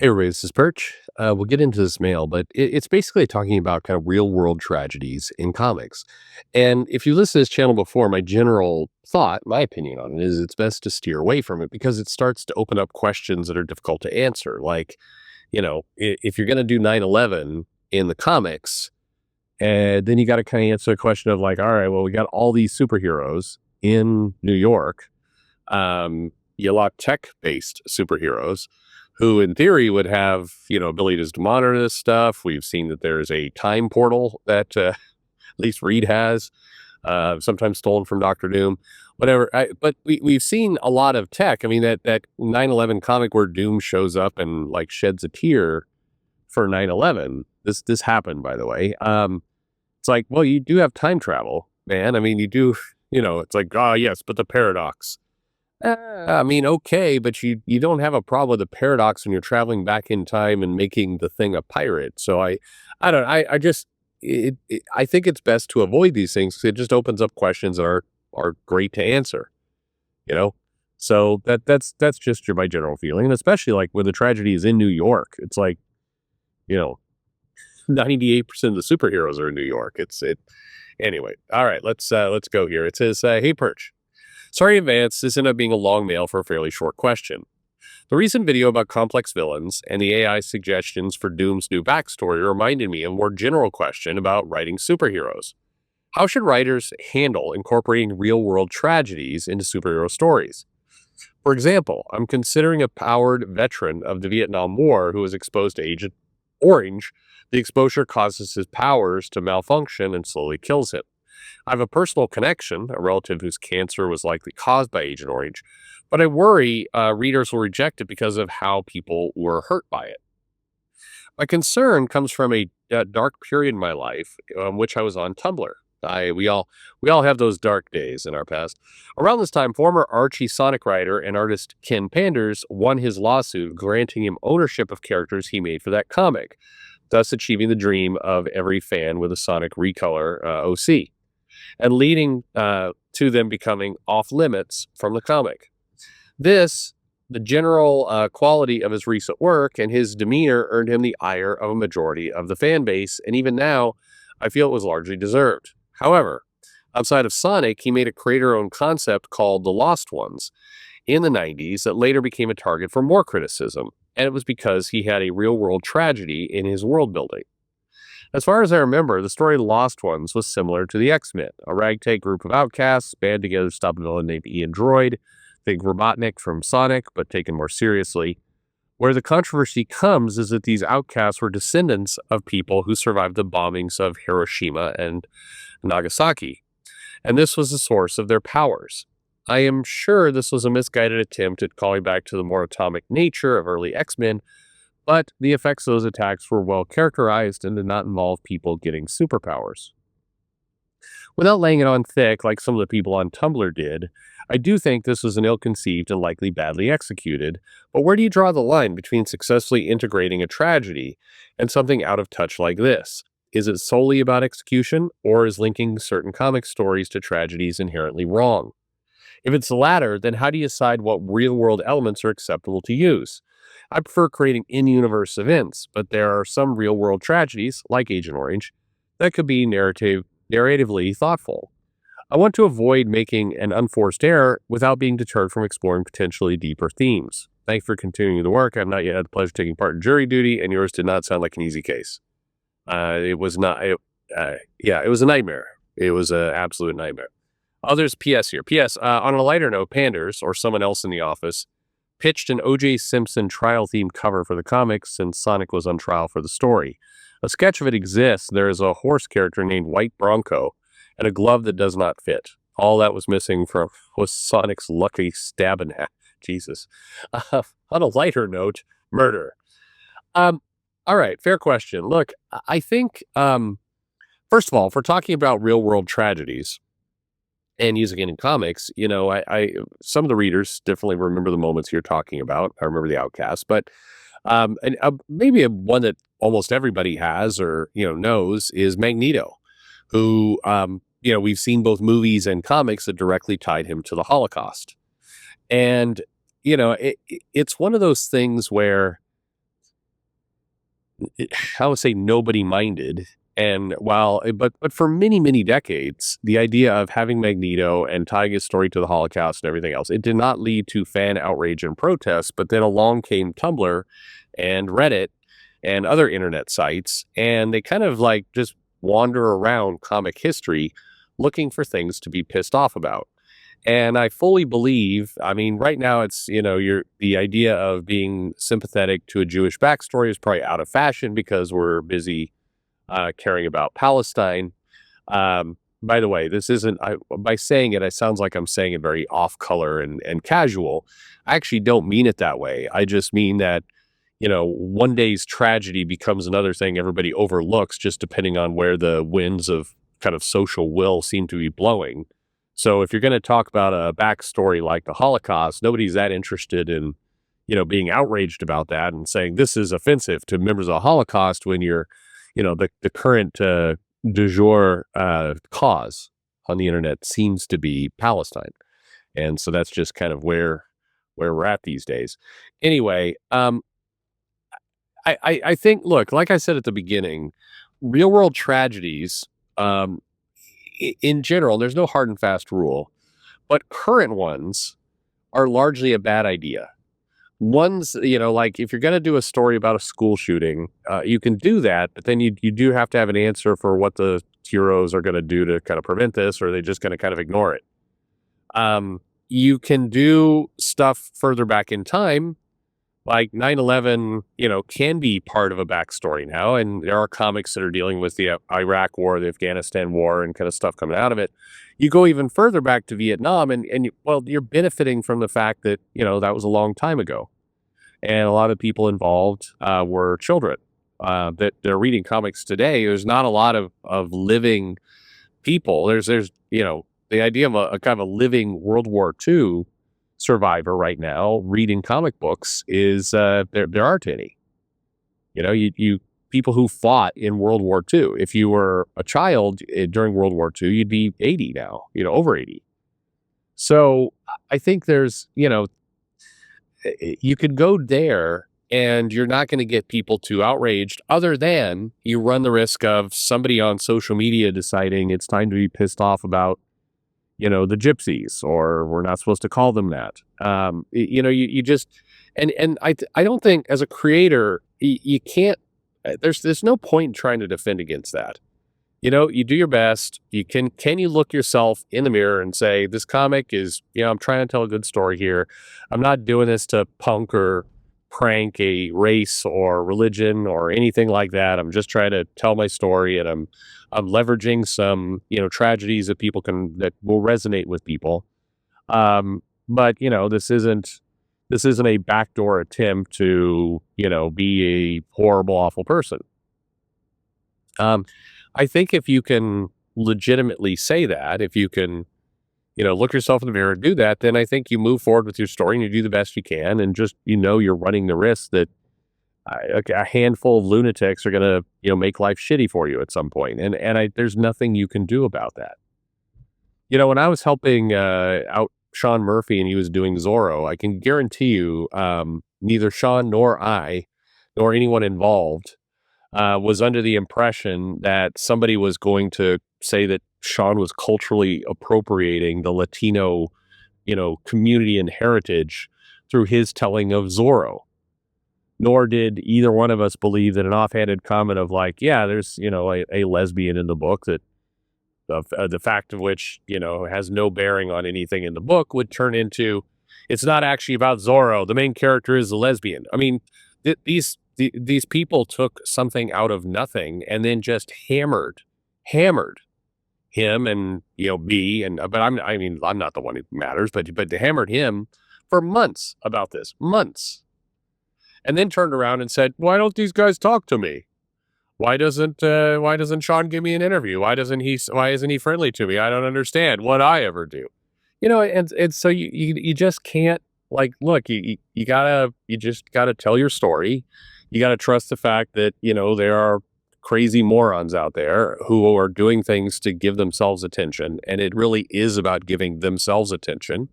Hey, everybody, this is Perch. We'll get into this mail, but it's basically talking about kind of real world tragedies in comics. And if you listen to this channel before, my general thought, my opinion on it is it's best to steer away from it because it starts to open up questions that are difficult to answer. Like, if you're going to do 9/11 in the comics, and then you got to kind of answer the question of like, all right, well, we got all these superheroes in New York. You lot tech-based superheroes who in theory would have, abilities to monitor this stuff. We've seen that there's a time portal that at least Reed has, sometimes stolen from Doctor Doom, whatever. But we've seen a lot of tech. I mean, that 9/11 comic where Doom shows up and like sheds a tear for 9/11. This happened, by the way. It's like, well, you do have time travel, man. I mean, you do, it's like, oh yes, but the paradox. I mean, okay, but you don't have a problem with the paradox when you're traveling back in time and making the thing a pirate. So I don't I just I think it's best to avoid these things 'cause it just opens up questions that are great to answer, you know? So that's just my general feeling, and especially like when the tragedy is in New York. It's like, you know, 98% of the superheroes are in New York. It anyway. All right, let's go here. It says, "Hey Perch. Sorry in advance, this ended up being a long mail for a fairly short question. The recent video about complex villains and the AI suggestions for Doom's new backstory reminded me of a more general question about writing superheroes. How should writers handle incorporating real world tragedies into superhero stories? For example, I'm considering a powered veteran of the Vietnam War who was exposed to Agent Orange. The exposure causes his powers to malfunction and slowly kills him. I have a personal connection, a relative whose cancer was likely caused by Agent Orange, but I worry readers will reject it because of how people were hurt by it. My concern comes from a dark period in my life, which I was on Tumblr. We all have those dark days in our past. Around this time, former Archie Sonic writer and artist Ken Panders won his lawsuit, granting him ownership of characters he made for that comic, thus achieving the dream of every fan with a Sonic recolor OC and leading to them becoming off limits from the comic. This, the general quality of his recent work and his demeanor earned him the ire of a majority of the fan base, and even now, I feel it was largely deserved. However, outside of Sonic, he made a creator-owned concept called The Lost Ones in the 90s that later became a target for more criticism, and it was because he had a real-world tragedy in his world building. As far as I remember, the story Lost Ones was similar to the X-Men, a ragtag group of outcasts band together to stop a villain named Ian Droid, think Robotnik from Sonic, but taken more seriously. Where the controversy comes is that these outcasts were descendants of people who survived the bombings of Hiroshima and Nagasaki, and this was the source of their powers. I am sure this was a misguided attempt at calling back to the more atomic nature of early X-Men, but the effects of those attacks were well characterized and did not involve people getting superpowers. Without laying it on thick like some of the people on Tumblr did, I do think this was an ill-conceived and likely badly executed, but where do you draw the line between successfully integrating a tragedy and something out of touch like this? Is it solely about execution, or is linking certain comic stories to tragedies inherently wrong? If it's the latter, then how do you decide what real-world elements are acceptable to use? I prefer creating in-universe events, but there are some real-world tragedies, like Agent Orange, that could be narratively thoughtful. I want to avoid making an unforced error without being deterred from exploring potentially deeper themes. Thanks for continuing the work. I've not yet had the pleasure of taking part in jury duty, and yours did not sound like an easy case. It was not. Yeah, it was a nightmare. It was an absolute nightmare. Oh, there's PS here. PS, on a lighter note, Panders, or someone else in the office, pitched an O.J. Simpson trial-themed cover for the comics since Sonic was on trial for the story. A sketch of it exists. There is a horse character named White Bronco and a glove that does not fit. All that was missing was Sonic's lucky stabbing hat. Jesus. On a lighter note, murder. All right, fair question. Look, I think, first of all, if we're talking about real-world tragedies, and using it in comics, I some of the readers definitely remember the moments you're talking about. I remember the Outcast, but maybe one that almost everybody has or knows is Magneto, who we've seen both movies and comics that directly tied him to the Holocaust, and it's one of those things where I would say nobody minded. And while, but for many, many decades, the idea of having Magneto and tying his story to the Holocaust and everything else, it did not lead to fan outrage and protests. But then along came Tumblr and Reddit and other internet sites, and they kind of like just wander around comic history looking for things to be pissed off about. And I fully believe, I mean, right now it's, the idea of being sympathetic to a Jewish backstory is probably out of fashion because we're busy caring about Palestine. By the way, this isn't, by saying it, it sounds like I'm saying it very off color and casual. I actually don't mean it that way. I just mean that, one day's tragedy becomes another thing everybody overlooks just depending on where the winds of kind of social will seem to be blowing. So if you're going to talk about a backstory like the Holocaust, nobody's that interested in, being outraged about that and saying this is offensive to members of the Holocaust when you're, the current du jour cause on the internet seems to be Palestine. And so that's just kind of where we're at these days. Anyway, I think, look, like I said at the beginning, real world tragedies, in general, there's no hard and fast rule, but current ones are largely a bad idea. Ones, like if you're going to do a story about a school shooting, you can do that, but then you do have to have an answer for what the heroes are going to do to kind of prevent this, or are they just going to kind of ignore it? You can do stuff further back in time, like 9/11, can be part of a backstory now. And there are comics that are dealing with the Iraq war, the Afghanistan war, and kind of stuff coming out of it. You go even further back to Vietnam, well, you're benefiting from the fact that, that was a long time ago. And a lot of people involved were children that they're reading comics today. There's not a lot of living people. There's the idea of a kind of a living World War II survivor right now reading comic books is there aren't any. You people who fought in World War II. If you were a child during World War II, you'd be 80 now, over 80. So I think there's, you could go there and you're not going to get people too outraged, other than you run the risk of somebody on social media deciding it's time to be pissed off about, the gypsies, or we're not supposed to call them that. You just, and I don't think as a creator, you can't, there's no point in trying to defend against that. You do your best. Can you look yourself in the mirror and say, this comic is, I'm trying to tell a good story here. I'm not doing this to punk or prank a race or religion or anything like that. I'm just trying to tell my story, and I'm leveraging some, tragedies that will resonate with people. But this isn't a backdoor attempt to, be a horrible, awful person. I think if you can legitimately say that, if you can, look yourself in the mirror and do that, then I think you move forward with your story and you do the best you can, and just, you're running the risk that a handful of lunatics are going to, make life shitty for you at some point. And there's nothing you can do about that. When I was helping out Sean Murphy and he was doing Zorro, I can guarantee you, neither Sean nor I, nor anyone involved, was under the impression that somebody was going to say that Sean was culturally appropriating the Latino, community and heritage through his telling of Zorro. Nor did either one of us believe that an offhanded comment of like, yeah, there's, a lesbian in the book, that the fact of which, has no bearing on anything in the book, would turn into, it's not actually about Zorro. The main character is a lesbian. I mean, these people took something out of nothing and then just hammered him and, me. But I'm not the one who matters, but they hammered him for months about this, months. And then turned around and said, why don't these guys talk to me? Why doesn't Sean give me an interview? Why isn't he friendly to me? I don't understand what I ever do. And so you just can't, like, look, you just gotta tell your story. You gotta trust the fact that, there are crazy morons out there who are doing things to give themselves attention. And it really is about giving themselves attention.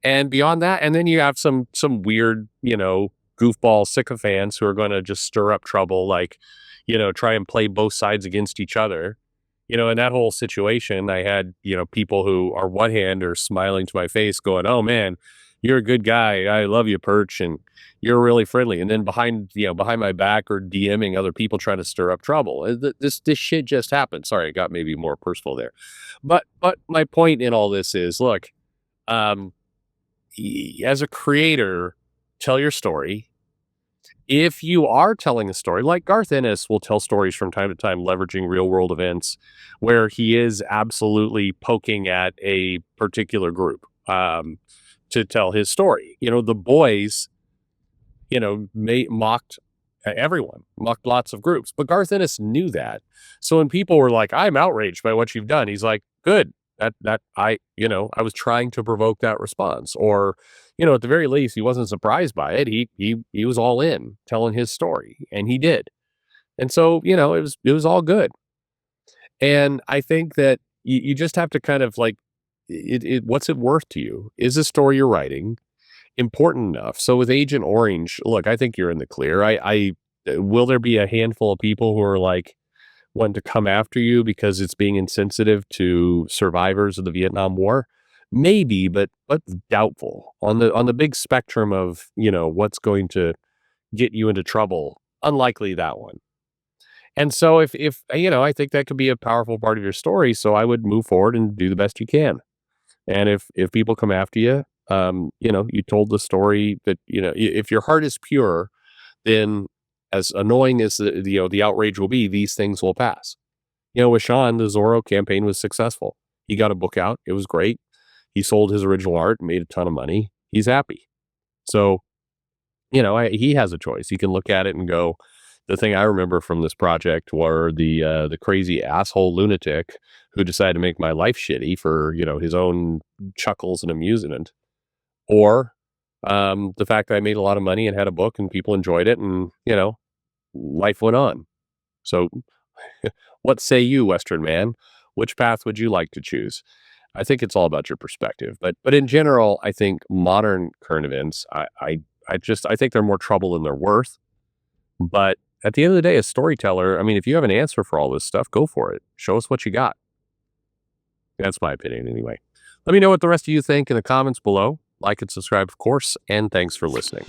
And beyond that, and then you have some weird, goofball sycophants who are going to just stir up trouble, like, try and play both sides against each other. In that whole situation, I had, people who are one hand are smiling to my face going, "Oh man, you're a good guy. I love you, Perch, and you're really friendly." And then behind my back or DMing other people trying to stir up trouble. This shit just happened. Sorry, I got maybe more personal there. But my point in all this is, look, um, as a creator, tell your story. If you are telling a story, like Garth Ennis will tell stories from time to time, leveraging real world events where he is absolutely poking at a particular group to tell his story. The boys, mocked everyone, mocked lots of groups, but Garth Ennis knew that. So when people were like, "I'm outraged by what you've done," he's like, "Good. I was trying to provoke that response," or, at the very least, he wasn't surprised by it. He was all in telling his story, and he did. And so, it was all good. And I think that you just have to kind of like, what's it worth to you? Is the story you're writing important enough? So with Agent Orange, look, I think you're in the clear. Will there be a handful of people who are like, want to come after you because it's being insensitive to survivors of the Vietnam War? Maybe, but doubtful. On the big spectrum of, what's going to get you into trouble, unlikely that one. And so if I think that could be a powerful part of your story, so I would move forward and do the best you can. And if people come after you, you told the story that, if your heart is pure, then as annoying as the outrage will be, these things will pass. With Sean, the Zorro campaign was successful. He got a book out. It was great. He sold his original art, made a ton of money. He's happy. So, he has a choice. He can look at it and go, the thing I remember from this project were the crazy asshole lunatic who decided to make my life shitty for, his own chuckles and amusement. Or the fact that I made a lot of money and had a book and people enjoyed it and, life went on. So what say you, Western man? Which path would you like to choose? I think it's all about your perspective, but in general, I think modern current events, I think they're more trouble than they're worth. But at the end of the day, as storyteller, I mean, if you have an answer for all this stuff, go for it. Show us what you got. That's my opinion, anyway. Let me know what the rest of you think in the comments below. Like and subscribe, of course, and thanks for listening.